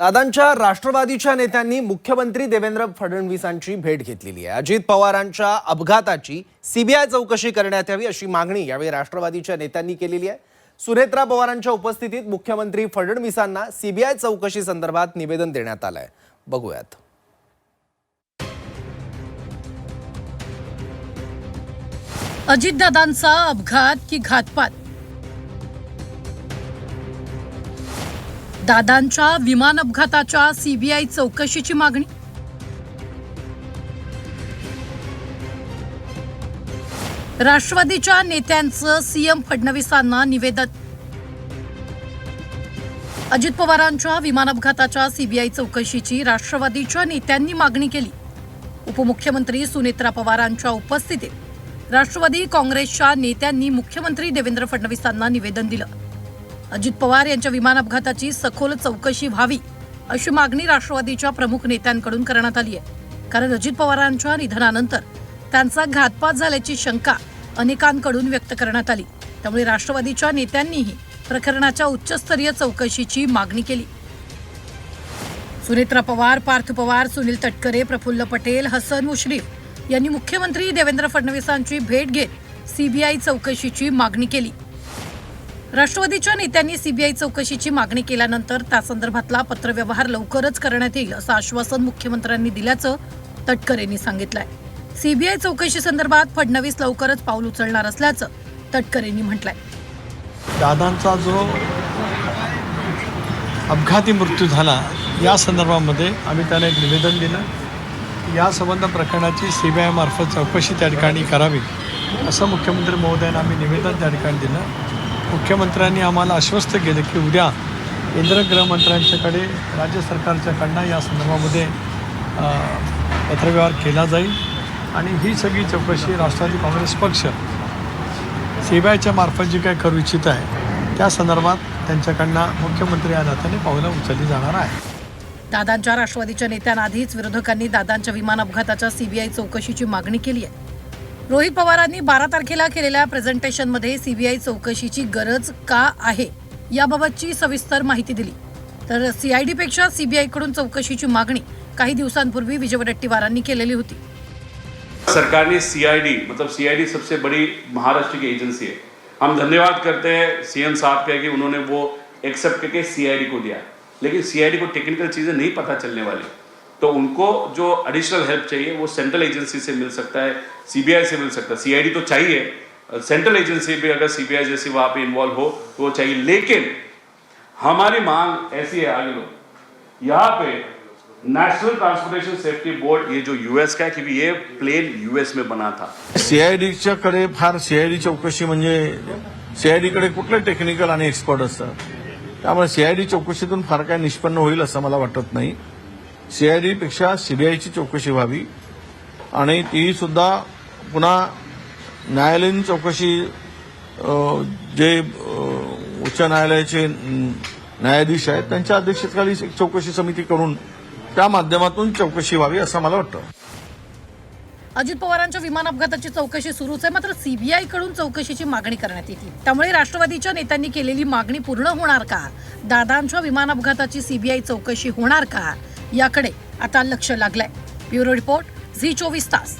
दादांच्या राष्ट्रवादीच्या नेत्यांनी मुख्यमंत्री देवेंद्र फडणवीसांची भेट घेतलेली आहे। अजित पवारांच्या अपघाताची सीबीआय चौकशी करण्यात यावी अशी मागणी यावेळी राष्ट्रवादीच्या नेत्यांनी केलेली आहे। सुनेत्रा पवारांच्या उपस्थितीत मुख्यमंत्री फडणवीसांना सीबीआय चौकशी संदर्भात निवेदन देण्यात आलंय। बघूयात। अजितदादांचा अपघात की घातपात? दादांच्या विमान अपघाताच्या सीबीआय चौकशीची मागणी। राष्ट्रवादीच्या नेत्यांचं सीएम फडणवीसांना निवेदन। अजित पवारांच्या विमान अपघाताच्या सीबीआय चौकशीची राष्ट्रवादीच्या नेत्यांनी मागणी केली। उपमुख्यमंत्री सुनेत्रा पवारांच्या उपस्थितीत राष्ट्रवादी काँग्रेसच्या नेत्यांनी मुख्यमंत्री देवेंद्र फडणवीसांना निवेदन दिलं। अजित पवार यांच्या विमान अपघाताची सखोल चौकशी व्हावी अशी मागणी राष्ट्रवादीच्या प्रमुख नेत्यांकडून करण्यात आली आहे। कारण अजित पवारांच्या निधनानंतर त्यांचा घातपात झाल्याची शंका अनेकांकडून व्यक्त करण्यात आली। त्यामुळे राष्ट्रवादीच्या नेत्यांनीही प्रकरणाच्या उच्चस्तरीय चौकशीची मागणी केली। सुनेत्रा पवार, पार्थ पवार, सुनील तटकरे, प्रफुल्ल पटेल, हसन मुश्रीफ यांनी मुख्यमंत्री देवेंद्र फडणवीसांची भेट घेत सीबीआय चौकशीची मागणी केली। राष्ट्रवादीच्या नेत्यांनी सीबीआय चौकशीची मागणी केल्यानंतर त्या संदर्भातला पत्रव्यवहार लवकरच करण्यात येईल असं आश्वासन मुख्यमंत्र्यांनी दिल्याचं तटकरेंनी सांगितलंय। सीबीआय चौकशी संदर्भात फडणवीस लवकरच पाऊल उचलणार असल्याचं तटकरेंनी म्हटलंय। दादांचा जो अपघाती मृत्यू झाला या संदर्भामध्ये आम्ही त्यांना एक निवेदन दिलं। या संबंध प्रकरणाची सीबीआय मार्फत चौकशी त्या ठिकाणी करावी असं मुख्यमंत्री महोदयांना आम्ही निवेदन त्या ठिकाणी दिलं। मुख्यमंत्र्यांनी आम्हाला आश्वस्त केलं की उद्या केंद्र गृहमंत्र्यांच्याकडे राज्य सरकारच्याकडनं या संदर्भामध्ये पत्रव्यवहार केला जाईल आणि ही सगळी चौकशी राष्ट्रवादी काँग्रेस पक्ष सीबीआयच्या मार्फत जी काय करू इच्छित आहे त्या संदर्भात त्यांच्याकडनं मुख्यमंत्री या नात्याने पावलं उचलली जाणार आहे। दादांच्या राष्ट्रवादीच्या नेत्यांना आधीच विरोधकांनी दादांच्या विमान अपघाताच्या सीबीआय चौकशीची मागणी केली आहे। रोहित पवारांनी 12 तारखेला केलेल्या प्रेझेंटेशनमध्ये सीबीआय चौकशीची गरज का आहे याबाबतची सविस्तर माहिती दिली। तर सीआयडीपेक्षा सीबीआयकडून चौकशीची मागणी काही दिवसांपूर्वी विजय वडेट्टीवारांनी केलेली होती। सरकार ने सीआईडी मतलब सीआईडी सबसे बड़ी महाराष्ट्र की एजेंसी है। हम धन्यवाद करते हैं सीएम साहब का कि उन्होंने वो एक्सेप्ट करके सीआईडी को दिया। लेकिन सीआईडी को टेक्निकल चीज़ें नहीं पता चलने वाली, तो उनको जो एडिशनल हेल्प चाहिए वो सेंट्रल एजेंसी से मिल सकता है, सीबीआई से मिल सकता है। सीआईडी तो चाहिए, सेंट्रल एजेंसी भी अगर सीबीआई जैसी वहाँ पे इन्वॉल्व हो तो वो चाहिए। लेकिन हमारी मांग ऐसी है, आगे लो, यहाँ पे नेशनल ट्रांसपोर्टेशन सेफ्टी बोर्ड, ये जो यूएस का है, क्योंकि ये प्लेन यूएस में बना था। सीआयडीच्या कडे फार सीआयडी चौकशी म्हणजे सीआयडी कडे कुठले टेक्निकल आणि एक्सपर्ट असतात, त्यामुळे सीआयडी चौकशीतून फार काय निष्पन्न होईल असं मला वाटत नाही। सीआयडी पेक्षा सीबीआयची चौकशी व्हावी आणि ती सुद्धा पुन्हा न्यायालयीन चौकशी जे उच्च न्यायालयाचे न्यायाधीश आहेत त्यांच्या अध्यक्षतेखाली एक चौकशी समिती करून त्या माध्यमातून चौकशी व्हावी असं मला वाटतं। अजित पवारांच्या विमान अपघाताची चौकशी सुरूच आहे, मात्र सीबीआय कडून चौकशीची मागणी करण्यात येते। त्यामुळे राष्ट्रवादीच्या नेत्यांनी केलेली मागणी पूर्ण होणार का, दादांच्या विमान अपघाताची सीबीआय चौकशी होणार का याकडे आता लक्ष लागलंय। ब्युरो रिपोर्ट, झी 24 तास।